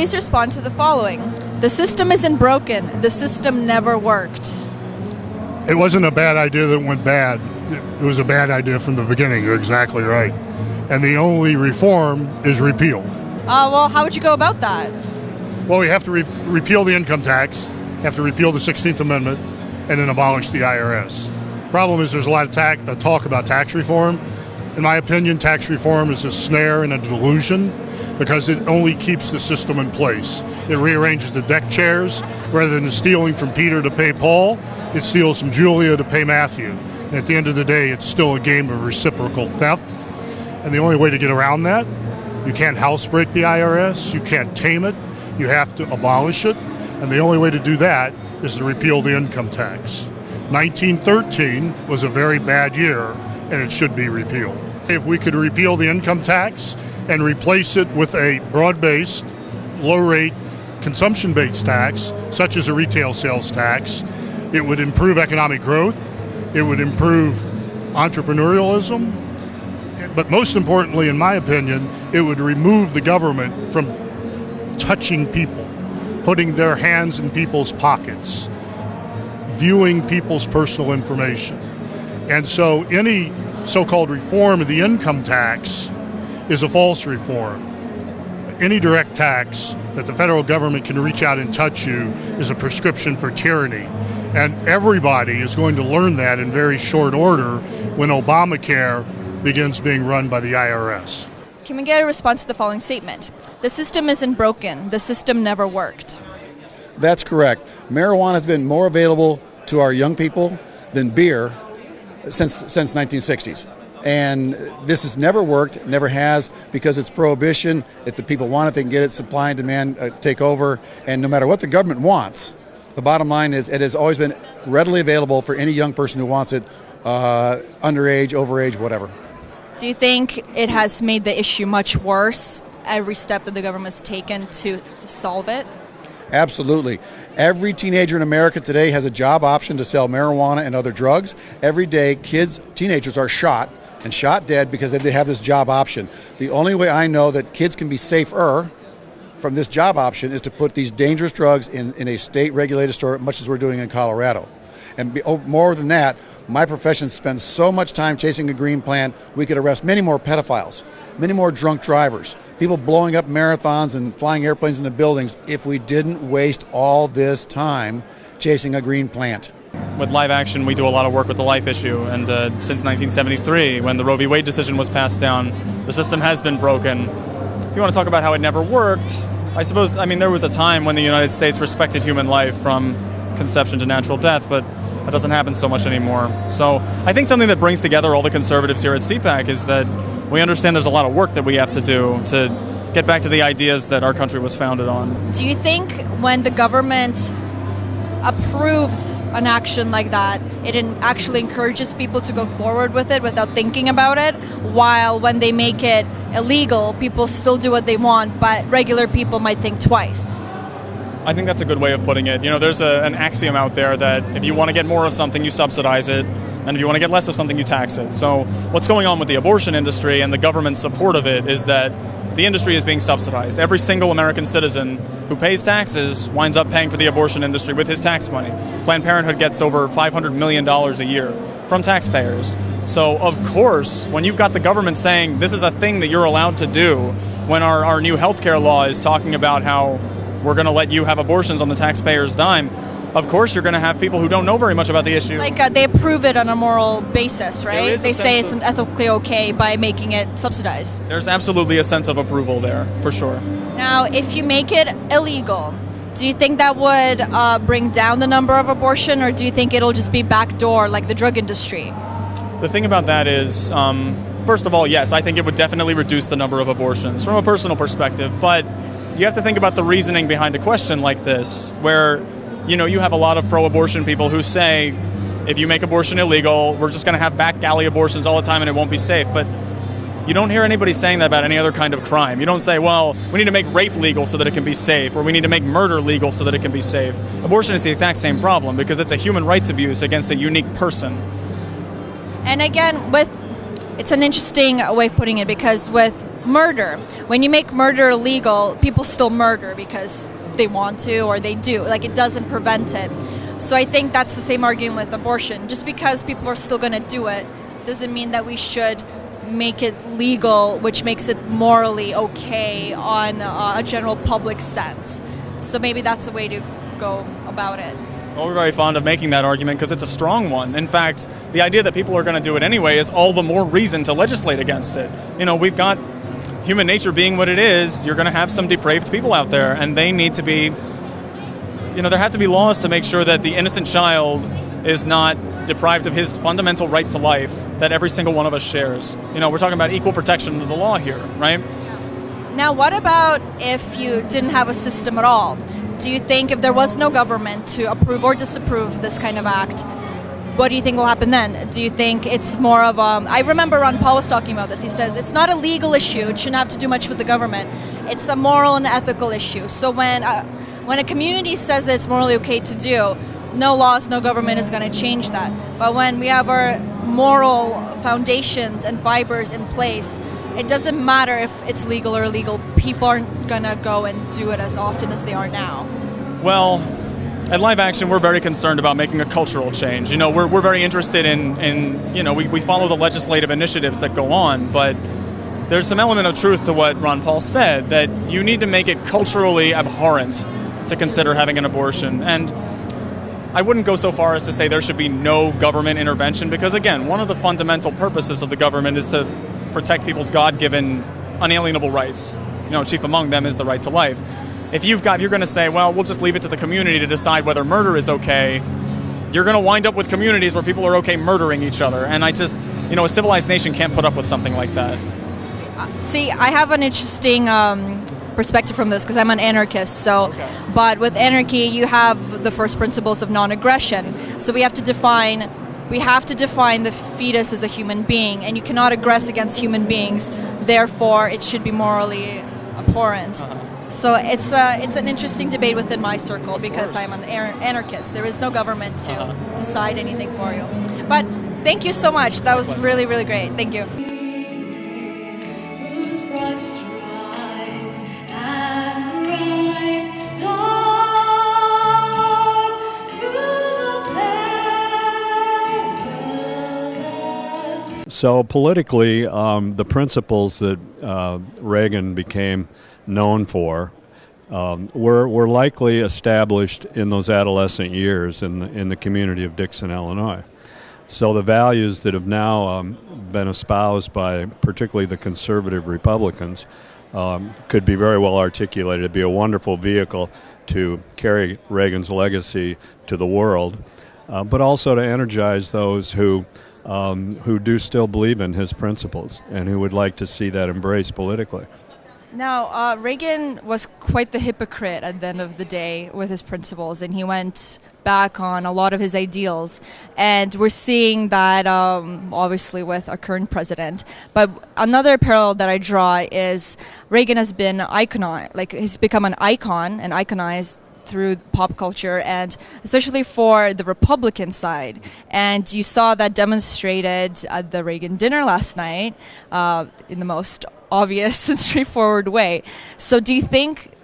Please respond to the following. The system isn't broken. The system never worked. It wasn't a bad idea that went bad. It was a bad idea from the beginning. You're exactly right. And the only reform is repeal. Well, how would you go about that? Well, we have to repeal the income tax, have to repeal the 16th Amendment, and then abolish the IRS. Problem is there's a lot of talk about tax reform. In my opinion, tax reform is a snare and a delusion because it only keeps the system in place. It rearranges the deck chairs. Rather than stealing from Peter to pay Paul, it steals from Julia to pay Matthew. And at the end of the day, it's still a game of reciprocal theft. And the only way to get around that, you can't housebreak the IRS, you can't tame it, you have to abolish it. And the only way to do that is to repeal the income tax. 1913 was a very bad year, and it should be repealed. If we could repeal the income tax and replace it with a broad-based, low-rate, consumption-based tax, such as a retail sales tax, it would improve economic growth, it would improve entrepreneurialism, but most importantly, in my opinion, it would remove the government from touching people, putting their hands in people's pockets, viewing people's personal information. And so any so-called reform of the income tax is a false reform. Any direct tax that the federal government can reach out and touch you is a prescription for tyranny. And everybody is going to learn that in very short order when Obamacare begins being run by the IRS. Can we get a response to the following statement? The system isn't broken. The system never worked. That's correct. Marijuana has been more available to our young people than beer since 1960s. And this has never worked, never has, because it's prohibition. If the people want it, they can get it. Supply and demand take over. And no matter what the government wants, the bottom line is it has always been readily available for any young person who wants it, underage, overage, whatever. Do you think it has made the issue much worse, every step that the government's taken to solve it? Absolutely. Every teenager in America today has a job option to sell marijuana and other drugs. Every day, teenagers are shot and shot dead because they have this job option. The only way I know that kids can be safer from this job option is to put these dangerous drugs in a state-regulated store, much as we're doing in Colorado. And more than that, my profession spends so much time chasing a green plant, we could arrest many more pedophiles, many more drunk drivers, people blowing up marathons and flying airplanes into buildings if we didn't waste all this time chasing a green plant. With Live Action, we do a lot of work with the life issue, and since 1973, when the Roe v. Wade decision was passed down, the system has been broken. If you want to talk about how it never worked, there was a time when the United States respected human life from conception to natural death, but that doesn't happen so much anymore. So I think something that brings together all the conservatives here at CPAC is that we understand there's a lot of work that we have to do to get back to the ideas that our country was founded on. Do you think when the government approves an action like that, it actually encourages people to go forward with it without thinking about it, while when they make it illegal, people still do what they want, but regular people might think twice? I think that's a good way of putting it. You know, there's an axiom out there that if you want to get more of something, you subsidize it, and if you want to get less of something, you tax it. So what's going on with the abortion industry and the government's support of it is that the industry is being subsidized. Every single American citizen who pays taxes winds up paying for the abortion industry with his tax money. Planned Parenthood gets over $500 million a year from taxpayers. So, of course, when you've got the government saying this is a thing that you're allowed to do, when our new healthcare law is talking about how we're going to let you have abortions on the taxpayer's dime, of course you're going to have people who don't know very much about the issue. Like they approve it on a moral basis, right? They say it's ethically okay by making it subsidized. There's absolutely a sense of approval there, for sure. Now, if you make it illegal, do you think that would bring down the number of abortion, or do you think it'll just be backdoor like the drug industry? The thing about that is, first of all, yes, I think it would definitely reduce the number of abortions from a personal perspective, but you have to think about the reasoning behind a question like this, where you have a lot of pro-abortion people who say, if you make abortion illegal, we're just going to have back alley abortions all the time and it won't be safe. But you don't hear anybody saying that about any other kind of crime. You don't say, well, we need to make rape legal so that it can be safe, or we need to make murder legal so that it can be safe. Abortion is the exact same problem because it's a human rights abuse against a unique person. And again, it's an interesting way of putting it, because with murder. When you make murder illegal, people still murder because they want to or they do. Like, it doesn't prevent it. So I think that's the same argument with abortion. Just because people are still going to do it doesn't mean that we should make it legal, which makes it morally okay on a general public sense. So maybe that's a way to go about it. Well, we're very fond of making that argument because it's a strong one. In fact, the idea that people are going to do it anyway is all the more reason to legislate against it. You know, we've got human nature being what it is. You're going to have some depraved people out there, and they need to be, you know, there have to be laws to make sure that the innocent child is not deprived of his fundamental right to life that every single one of us shares. You know, we're talking about equal protection of the law here, right? Now, what about if you didn't have a system at all? Do you think if there was no government to approve or disapprove this kind of act, what do you think will happen then? Do you think it's more of a... I remember Ron Paul was talking about this. He says it's not a legal issue. It shouldn't have to do much with the government. It's a moral and ethical issue. So when a community says that it's morally okay to do, no laws, no government is going to change that. But when we have our moral foundations and fibers in place, it doesn't matter if it's legal or illegal. People aren't going to go and do it as often as they are now. Well, at Live Action, we're very concerned about making a cultural change. You know, we're very interested in you know, we follow the legislative initiatives that go on, but there's some element of truth to what Ron Paul said, that you need to make it culturally abhorrent to consider having an abortion. And I wouldn't go so far as to say there should be no government intervention, because, again, one of the fundamental purposes of the government is to protect people's God-given unalienable rights. You know, chief among them is the right to life. If you're going to say, well, we'll just leave it to the community to decide whether murder is okay, you're going to wind up with communities where people are okay murdering each other. And I just, you know, a civilized nation can't put up with something like that. See, I have an interesting perspective from this because I'm an anarchist. So, okay. But with anarchy, you have the first principles of non-aggression. So we have to define the fetus as a human being, and you cannot aggress against human beings. Therefore, it should be morally abhorrent. So it's an interesting debate within my circle because I'm an anarchist. There is no government to decide anything for you. But thank you so much. That was really, really great. Thank you. So politically, the principles that Reagan became known for were likely established in those adolescent years in the community of Dixon, Illinois. So the values that have now been espoused by particularly the conservative Republicans could be very well articulated. It'd be a wonderful vehicle to carry Reagan's legacy to the world, but also to energize those who do still believe in his principles and who would like to see that embraced politically. Now, Reagan was quite the hypocrite at the end of the day with his principles, and he went back on a lot of his ideals. And we're seeing that, obviously, with our current president. But another parallel that I draw is Reagan has been iconized, like he's become an icon and iconized through pop culture, and especially for the Republican side. And you saw that demonstrated at the Reagan dinner last night in the most obvious and straightforward way. So do you think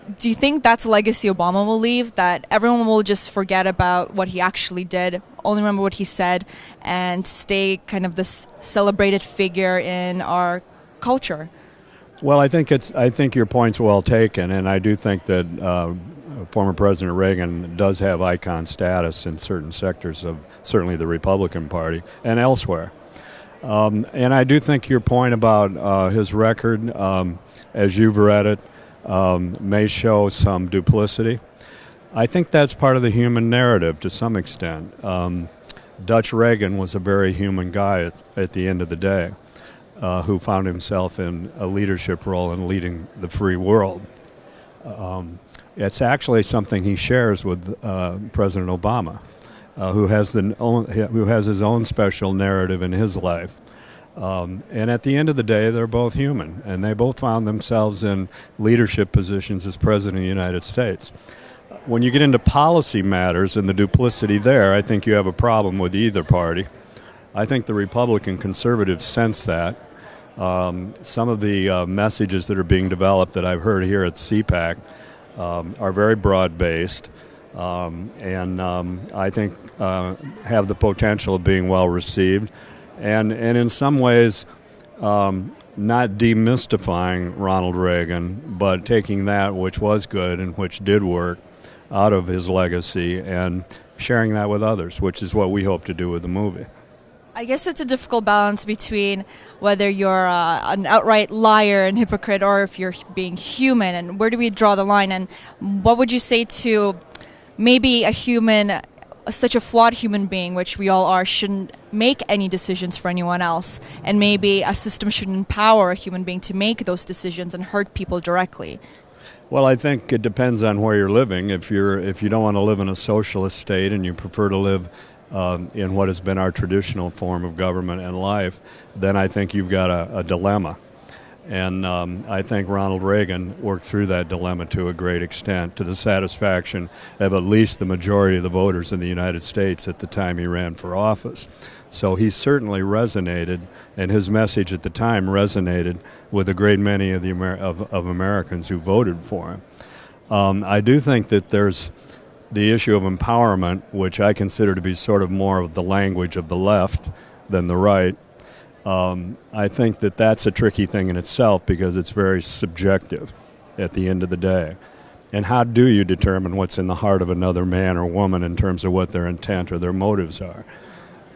that's a legacy Obama will leave, that everyone will just forget about what he actually did, only remember what he said, and stay kind of this celebrated figure in our culture? Well, I think your point's well taken, and I do think that former President Reagan does have icon status in certain sectors of certainly the Republican Party and elsewhere. And I do think your point about his record, as you've read it, may show some duplicity. I think that's part of the human narrative to some extent. Dutch Reagan was a very human guy at the end of the day, who found himself in a leadership role in leading the free world. It's actually something he shares with President Obama, who has his own special narrative in his life. And at the end of the day, they're both human, and they both found themselves in leadership positions as President of the United States. When you get into policy matters and the duplicity there, I think you have a problem with either party. I think the Republican conservatives sense that. Some of the messages that are being developed that I've heard here at CPAC are very broad-based, and I think have the potential of being well received, and in some ways not demystifying Ronald Reagan, but taking that which was good and which did work out of his legacy and sharing that with others, which is what we hope to do with the movie. I guess it's a difficult balance between whether you're an outright liar and hypocrite or if you're being human, and where do we draw the line? And what would you say to maybe a human, such a flawed human being, which we all are, shouldn't make any decisions for anyone else, and maybe a system shouldn't empower a human being to make those decisions and hurt people directly? Well, I think it depends on where you're living. If you don't want to live in a socialist state and you prefer to live in what has been our traditional form of government and life, then I think you've got a dilemma. And I think Ronald Reagan worked through that dilemma to a great extent, to the satisfaction of at least the majority of the voters in the United States at the time he ran for office. So he certainly resonated, and his message at the time resonated with a great many of of Americans who voted for him. I do think that there's the issue of empowerment, which I consider to be sort of more of the language of the left than the right. I think that that's a tricky thing in itself because it's very subjective at the end of the day. And how do you determine what's in the heart of another man or woman in terms of what their intent or their motives are?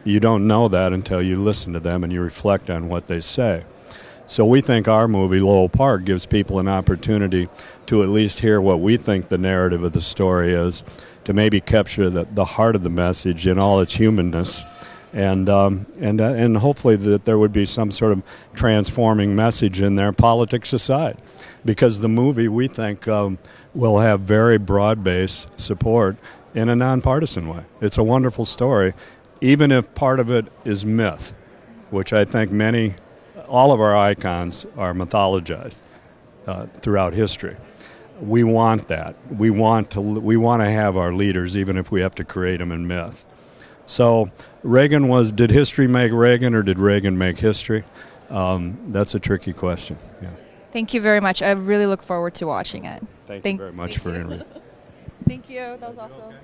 You don't know that until you listen to them and you reflect on what they say. So we think our movie, Lowell Park, gives people an opportunity to at least hear what we think the narrative of the story is, to maybe capture the heart of the message in all its humanness, and hopefully that there would be some sort of transforming message in there, politics aside, because the movie, we think, will have very broad-based support in a nonpartisan way. It's a wonderful story, even if part of it is myth, which I think all of our icons are mythologized throughout history. We want that. We want to have our leaders, even if we have to create them in myth. So did history make Reagan, or did Reagan make history? That's a tricky question. Yeah. Thank you very much. I really look forward to watching it. Thank you very much for interviewing. Thank you. That was awesome.